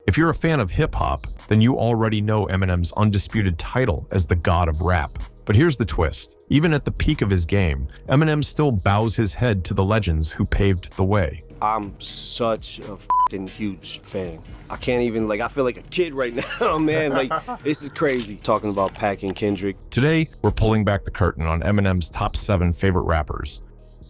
If you're a fan of hip-hop, then you already know Eminem's undisputed title as the God of Rap. But here's the twist. Even at the peak of his game, Eminem still bows his head to the legends who paved the way. I'm such a f***ing huge fan. I can't even, I feel like a kid right now, man. This is crazy. Talking about Pac and Kendrick. Today, we're pulling back the curtain on Eminem's top 7 favorite rappers.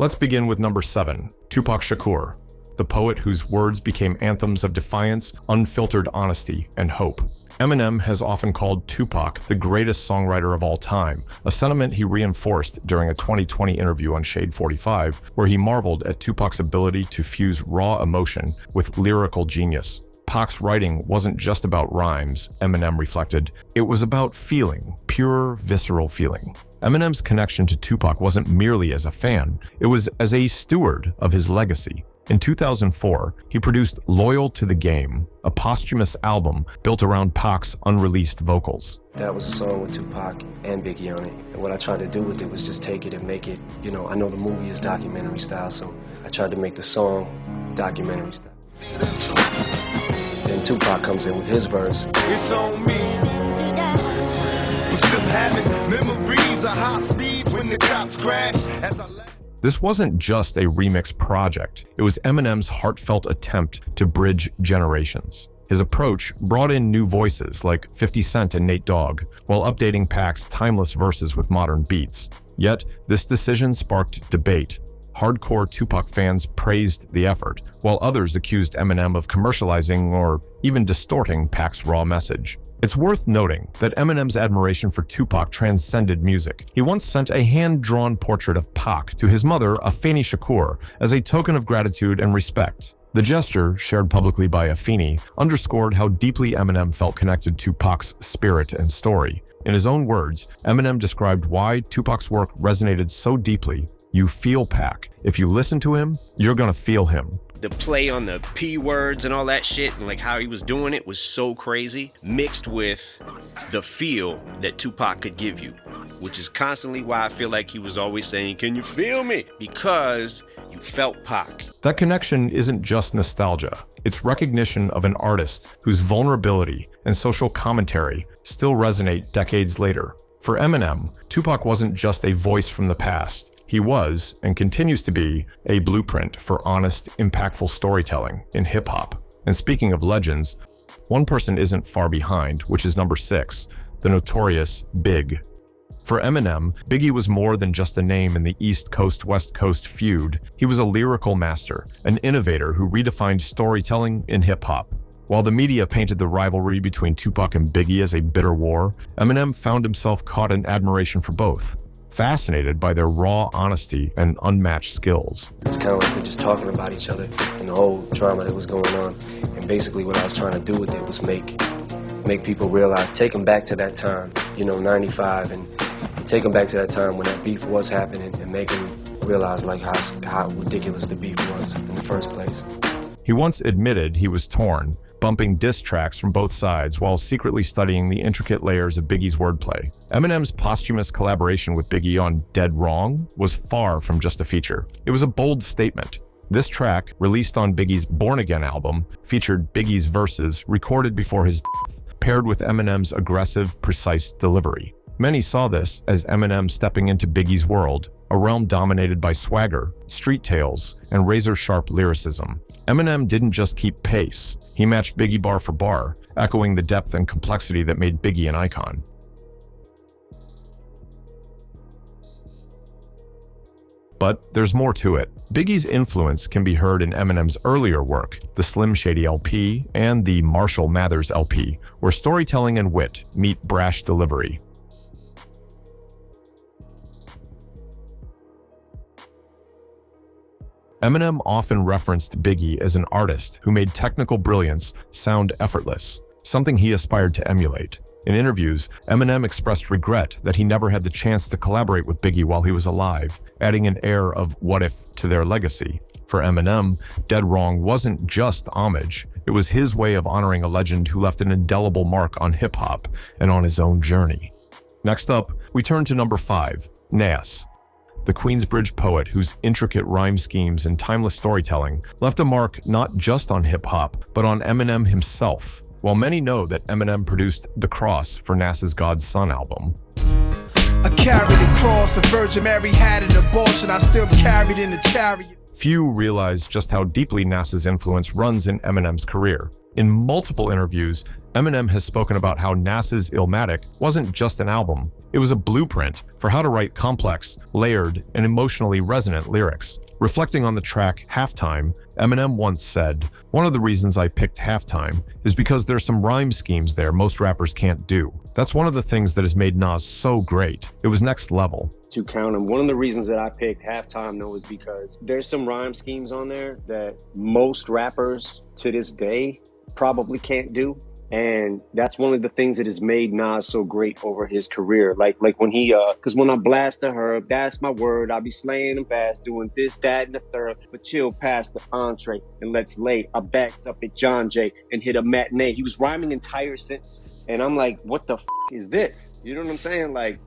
Let's begin with number 7, Tupac Shakur, the poet whose words became anthems of defiance, unfiltered honesty, and hope. Eminem has often called Tupac the greatest songwriter of all time, a sentiment he reinforced during a 2020 interview on Shade 45, where he marveled at Tupac's ability to fuse raw emotion with lyrical genius. Pac's writing wasn't just about rhymes, Eminem reflected. It was about feeling, pure, visceral feeling. Eminem's connection to Tupac wasn't merely as a fan, it was as a steward of his legacy. In 2004, he produced Loyal to the Game, a posthumous album built around Pac's unreleased vocals. That was a song with Tupac and Biggie on it. And what I tried to do with it was just take it and make it, I know the movie is documentary style, so I tried to make the song documentary style. Then Tupac comes in with his verse. It's on me. We're still having memories of high speed when the cops crash. This wasn't just a remix project. It was Eminem's heartfelt attempt to bridge generations. His approach brought in new voices like 50 Cent and Nate Dogg, while updating Pac's timeless verses with modern beats. Yet, this decision sparked debate. Hardcore Tupac fans praised the effort, while others accused Eminem of commercializing or even distorting Pac's raw message. It's worth noting that Eminem's admiration for Tupac transcended music. He once sent a hand-drawn portrait of Pac to his mother, Afeni Shakur, as a token of gratitude and respect. The gesture, shared publicly by Afeni, underscored how deeply Eminem felt connected to Pac's spirit and story. In his own words, Eminem described why Tupac's work resonated so deeply. You feel Pac. If you listen to him, you're gonna feel him. The play on the P words and all that shit, and how he was doing it was so crazy, mixed with the feel that Tupac could give you, which is constantly why I feel like he was always saying, "Can you feel me?" Because you felt Pac. That connection isn't just nostalgia. It's recognition of an artist whose vulnerability and social commentary still resonate decades later. For Eminem, Tupac wasn't just a voice from the past. He was, and continues to be, a blueprint for honest, impactful storytelling in hip-hop. And speaking of legends, one person isn't far behind, which is number 6, the notorious Big. For Eminem, Biggie was more than just a name in the East Coast-West Coast feud. He was a lyrical master, an innovator who redefined storytelling in hip-hop. While the media painted the rivalry between Tupac and Biggie as a bitter war, Eminem found himself caught in admiration for both, fascinated by their raw honesty and unmatched skills. It's kind of like they're just talking about each other and the whole drama that was going on. And basically what I was trying to do with it was make people realize, take them back to that time, 95, and take them back to that time when that beef was happening and make them realize how ridiculous the beef was in the first place. He once admitted he was torn, bumping diss tracks from both sides while secretly studying the intricate layers of Biggie's wordplay. Eminem's posthumous collaboration with Biggie on Dead Wrong was far from just a feature. It was a bold statement. This track, released on Biggie's Born Again album, featured Biggie's verses recorded before his death, paired with Eminem's aggressive, precise delivery. Many saw this as Eminem stepping into Biggie's world, a realm dominated by swagger, street tales, and razor-sharp lyricism. Eminem didn't just keep pace. He matched Biggie bar for bar, echoing the depth and complexity that made Biggie an icon. But there's more to it. Biggie's influence can be heard in Eminem's earlier work, the Slim Shady LP and the Marshall Mathers LP, where storytelling and wit meet brash delivery. Eminem often referenced Biggie as an artist who made technical brilliance sound effortless, something he aspired to emulate. In interviews, Eminem expressed regret that he never had the chance to collaborate with Biggie while he was alive, adding an air of what if to their legacy. For Eminem, Dead Wrong wasn't just homage, it was his way of honoring a legend who left an indelible mark on hip-hop and on his own journey. Next up, we turn to number 5, Nas. the Queensbridge poet whose intricate rhyme schemes and timeless storytelling left a mark not just on hip-hop, but on Eminem himself. While many know that Eminem produced The Cross for NASA's God's Son album, I carried the cross, a Virgin Mary had an abortion, I still carried in the chariot. few realize just how deeply NASA's influence runs in Eminem's career. In multiple interviews, Eminem has spoken about how NASA's Illmatic wasn't just an album, it was a blueprint for how to write complex, layered, and emotionally resonant lyrics. Reflecting on the track Halftime, Eminem once said, "One of the reasons I picked Halftime is because there's some rhyme schemes there most rappers can't do. That's one of the things that has made Nas so great. It was next level." To count him, one of the reasons that I picked Halftime though is because there's some rhyme schemes on there that most rappers to this day probably can't do. And that's one of the things that has made Nas so great over his career. Like when he, cause when I blast the herb, that's my word. I be slaying them fast, doing this, that, and the third. But chill past the entree and let's lay. I backed up at John Jay and hit a matinee. He was rhyming entire sentences. And I'm like, what the is this? You know what I'm saying? Like,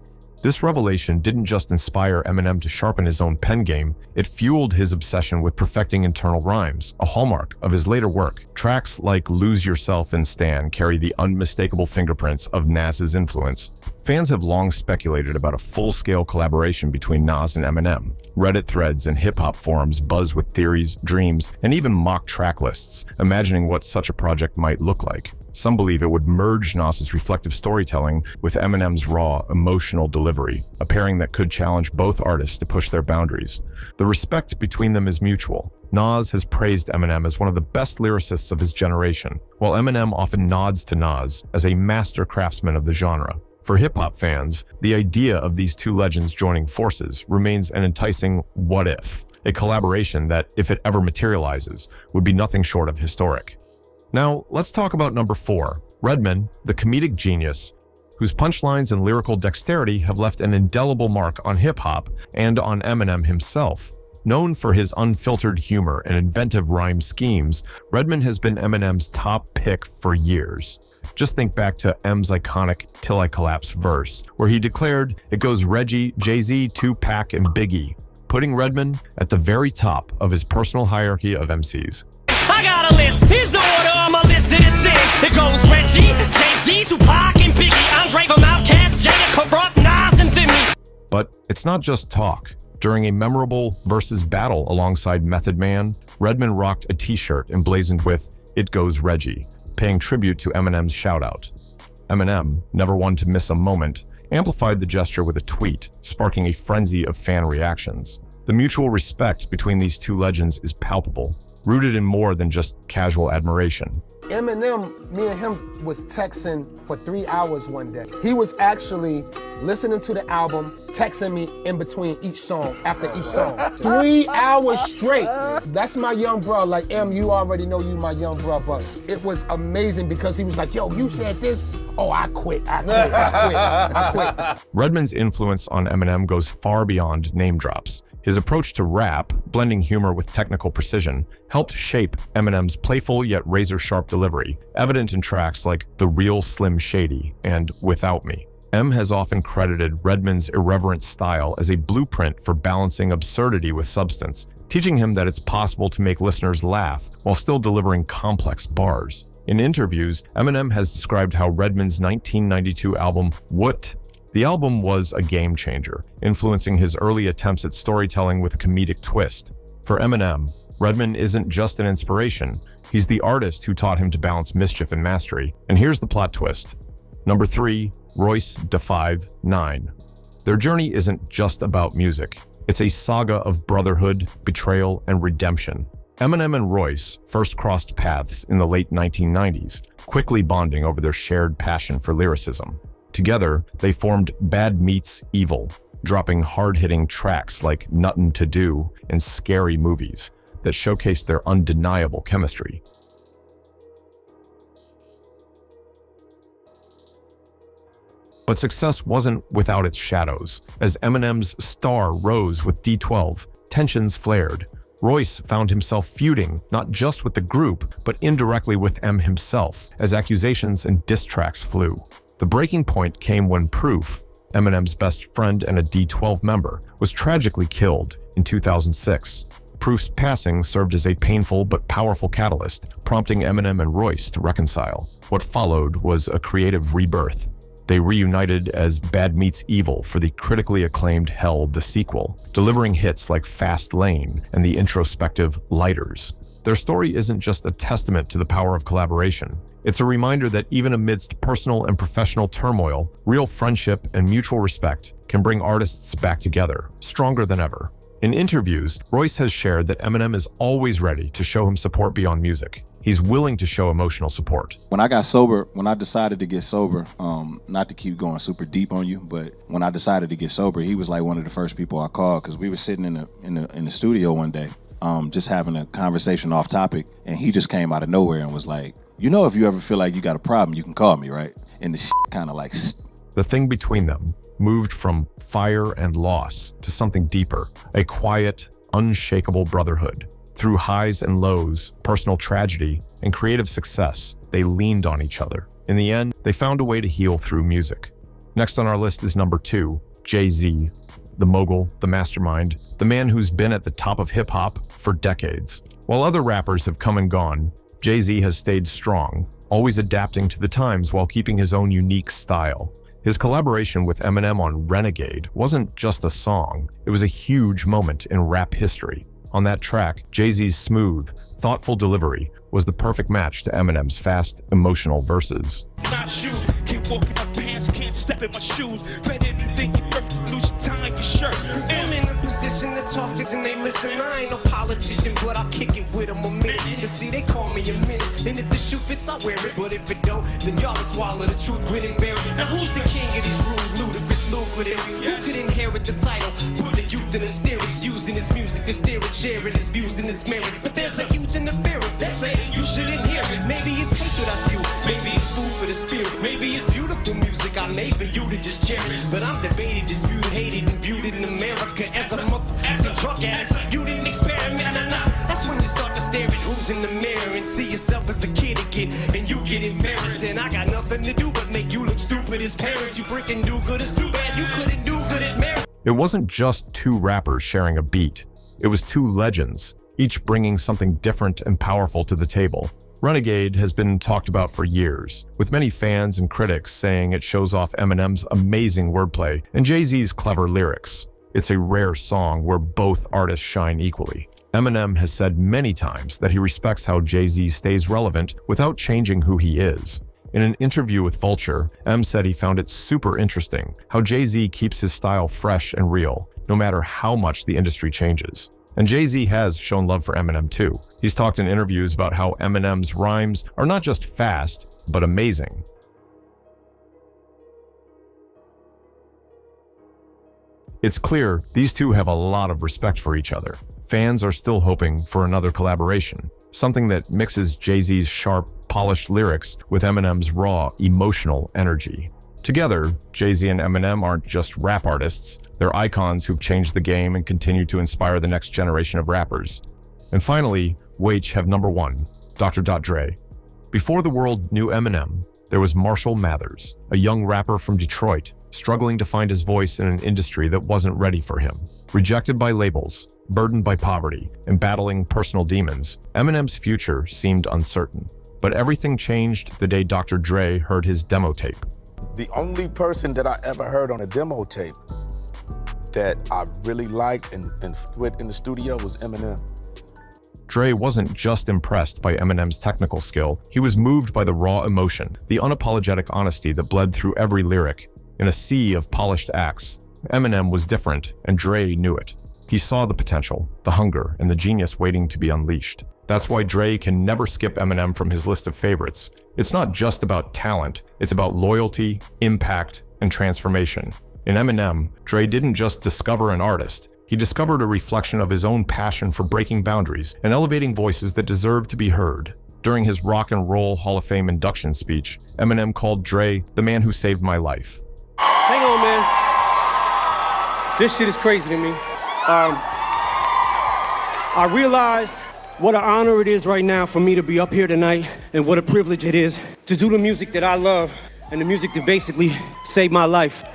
This revelation didn't just inspire Eminem to sharpen his own pen game, it fueled his obsession with perfecting internal rhymes, a hallmark of his later work. Tracks like Lose Yourself and Stan carry the unmistakable fingerprints of Nas's influence. Fans have long speculated about a full-scale collaboration between Nas and Eminem. Reddit threads and hip-hop forums buzz with theories, dreams, and even mock track lists, imagining what such a project might look like. Some believe it would merge Nas's reflective storytelling with Eminem's raw, emotional delivery, a pairing that could challenge both artists to push their boundaries. The respect between them is mutual. Nas has praised Eminem as one of the best lyricists of his generation, while Eminem often nods to Nas as a master craftsman of the genre. For hip-hop fans, the idea of these two legends joining forces remains an enticing what if, a collaboration that, if it ever materializes, would be nothing short of historic. Now, let's talk about number 4, Redman, the comedic genius, whose punchlines and lyrical dexterity have left an indelible mark on hip-hop and on Eminem himself. Known for his unfiltered humor and inventive rhyme schemes, Redman has been Eminem's top pick for years. Just think back to M's iconic Till I Collapse verse, where he declared, "It goes Reggie, Jay-Z, Tupac, and Biggie," putting Redman at the very top of his personal hierarchy of MCs. I got a list, here's the order on my list and it says it goes Reggie, Jay-Z, Tupac, and Biggie, Andre from Outkast, Jada, Corrupt, Nas, and Thimmy. But it's not just talk. During a memorable versus battle alongside Method Man, Redman rocked a t-shirt emblazoned with "It Goes Reggie," paying tribute to Eminem's shoutout. Eminem, never one to miss a moment, amplified the gesture with a tweet, sparking a frenzy of fan reactions. The mutual respect between these two legends is palpable, rooted in more than just casual admiration. Eminem, me and him was texting for 3 hours one day. He was actually listening to the album, texting me in between each song, after each song. 3 hours straight. That's my young bro. Like, M, you already know you my young bro, but it was amazing because he was like, yo, you said this? Oh, I quit. Redman's influence on Eminem goes far beyond name drops. His approach to rap, blending humor with technical precision, helped shape Eminem's playful yet razor-sharp delivery, evident in tracks like The Real Slim Shady and Without Me. M has often credited Redman's irreverent style as a blueprint for balancing absurdity with substance, teaching him that it's possible to make listeners laugh while still delivering complex bars. In interviews, Eminem has described how Redman's 1992 album, What? The album was a game changer, influencing his early attempts at storytelling with a comedic twist. For Eminem, Redman isn't just an inspiration, he's the artist who taught him to balance mischief and mastery. And here's the plot twist. Number 3, Royce da 5'9". Their journey isn't just about music, it's a saga of brotherhood, betrayal, and redemption. Eminem and Royce first crossed paths in the late 1990s, quickly bonding over their shared passion for lyricism. Together, they formed Bad Meets Evil, dropping hard-hitting tracks like Nuttin' to Do and Scary Movies that showcased their undeniable chemistry. But success wasn't without its shadows. As Eminem's star rose with D12, tensions flared. Royce found himself feuding not just with the group, but indirectly with M himself, as accusations and diss tracks flew. The breaking point came when Proof, Eminem's best friend and a D12 member, was tragically killed in 2006. Proof's passing served as a painful but powerful catalyst, prompting Eminem and Royce to reconcile. What followed was a creative rebirth. They reunited as Bad Meets Evil for the critically acclaimed Hell, the sequel, delivering hits like Fast Lane and the introspective Lighters. Their story isn't just a testament to the power of collaboration. It's a reminder that even amidst personal and professional turmoil, real friendship and mutual respect can bring artists back together, stronger than ever. In interviews, Royce has shared that Eminem is always ready to show him support beyond music. He's willing to show emotional support. When I got sober, when I decided to get sober, not to keep going super deep on you, but when I decided to get sober, he was like one of the first people I called, because we were sitting in the studio one day, just having a conversation off topic, and he just came out of nowhere and was like, you know, if you ever feel like you got a problem, you can call me, right? And the shit kind of like... The thing between them moved from fire and loss to something deeper, a quiet, unshakable brotherhood. Through highs and lows, personal tragedy, and creative success, they leaned on each other. In the end, they found a way to heal through music. Next on our list is number 2, Jay-Z, the mogul, the mastermind, the man who's been at the top of hip-hop for decades. While other rappers have come and gone, Jay-Z has stayed strong, always adapting to the times while keeping his own unique style. His collaboration with Eminem on Renegade wasn't just a song, it was a huge moment in rap history. On that track, Jay-Z's smooth, thoughtful delivery was the perfect match to Eminem's fast, emotional verses. Not you, can't walk in my pants, can't step in my shoes. Bet anything you lose your time, your shirt. I'm in a position to talk to and they listen. I ain't no politician, but I'll kick it with them a minute. You see, they call me a menace, and if the shoe fits, I wear it. But if it don't, then y'all swallow the truth, grit and bear it. Now who's the king of these rude, ludicrous, lucrative? Who could inherit the title? Put the youth in the steerage, using his music to steer it, sharing his views and his merits. But there's a huge interference that say you shouldn't hear it. Maybe it's hatred I spew, maybe it's food for the spirit, maybe it's beautiful music I made for you to just cherish. But I'm debated, disputed, hated, and viewed in America as a motherfucking drunk ass. You didn't experiment, nah. That's when you start to stare at who's in the mirror and see yourself as a kid again, and you get embarrassed. And I got nothing to do but make you look stupid as parents. You freaking do good, it's too bad you couldn't do good at marriage. It wasn't just 2 rappers sharing a beat. It was 2 legends, each bringing something different and powerful to the table. Renegade has been talked about for years, with many fans and critics saying it shows off Eminem's amazing wordplay and Jay-Z's clever lyrics. It's a rare song where both artists shine equally. Eminem has said many times that he respects how Jay-Z stays relevant without changing who he is. In an interview with Vulture, M said he found it super interesting how Jay-Z keeps his style fresh and real, no matter how much the industry changes. And Jay-Z has shown love for Eminem too. He's talked in interviews about how Eminem's rhymes are not just fast, but amazing. It's clear these two have a lot of respect for each other. Fans are still hoping for another collaboration, something that mixes Jay-Z's sharp, polished lyrics with Eminem's raw, emotional energy. Together, Jay-Z and Eminem aren't just rap artists, they're icons who've changed the game and continue to inspire the next generation of rappers. And finally, Waich have number 1, Dr. Dre. Before the world knew Eminem, there was Marshall Mathers, a young rapper from Detroit, struggling to find his voice in an industry that wasn't ready for him. Rejected by labels, burdened by poverty, and battling personal demons, Eminem's future seemed uncertain. But everything changed the day Dr. Dre heard his demo tape. The only person that I ever heard on a demo tape that I really liked and with in the studio was Eminem. Dre wasn't just impressed by Eminem's technical skill, he was moved by the raw emotion, the unapologetic honesty that bled through every lyric. In a sea of polished acts, Eminem was different, and Dre knew it. He saw the potential, the hunger, and the genius waiting to be unleashed. That's why Dre can never skip Eminem from his list of favorites. It's not just about talent, it's about loyalty, impact, and transformation. In Eminem, Dre didn't just discover an artist, he discovered a reflection of his own passion for breaking boundaries and elevating voices that deserve to be heard. During his Rock and Roll Hall of Fame induction speech, Eminem called Dre the man who saved my life. Hang on, man. This shit is crazy to me. I realize what an honor it is right now for me to be up here tonight, and what a privilege it is to do the music that I love and the music that basically saved my life.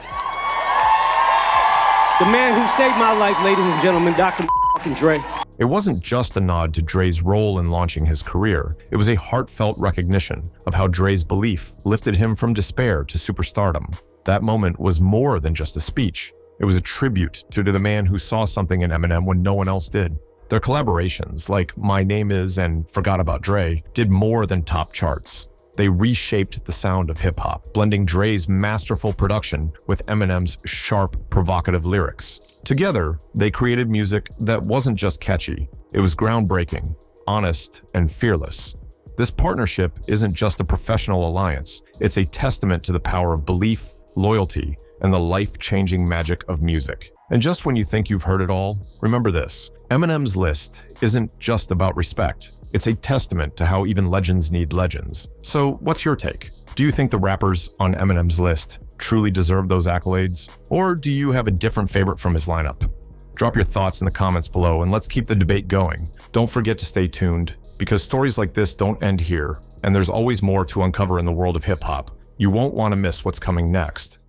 The man who saved my life, ladies and gentlemen, Dr. Dre. It wasn't just a nod to Dre's role in launching his career. It was a heartfelt recognition of how Dre's belief lifted him from despair to superstardom. That moment was more than just a speech. It was a tribute to the man who saw something in Eminem when no one else did. Their collaborations, like My Name Is and Forgot About Dre, did more than top charts. They reshaped the sound of hip-hop, blending Dre's masterful production with Eminem's sharp, provocative lyrics. Together, they created music that wasn't just catchy. It was groundbreaking, honest, and fearless. This partnership isn't just a professional alliance. It's a testament to the power of belief, loyalty, and the life-changing magic of music. And just when you think you've heard it all, remember this. Eminem's list isn't just about respect. It's a testament to how even legends need legends. So what's your take? Do you think the rappers on Eminem's list truly deserve those accolades? Or do you have a different favorite from his lineup? Drop your thoughts in the comments below and let's keep the debate going. Don't forget to stay tuned, because stories like this don't end here, and there's always more to uncover in the world of hip-hop. You won't want to miss what's coming next.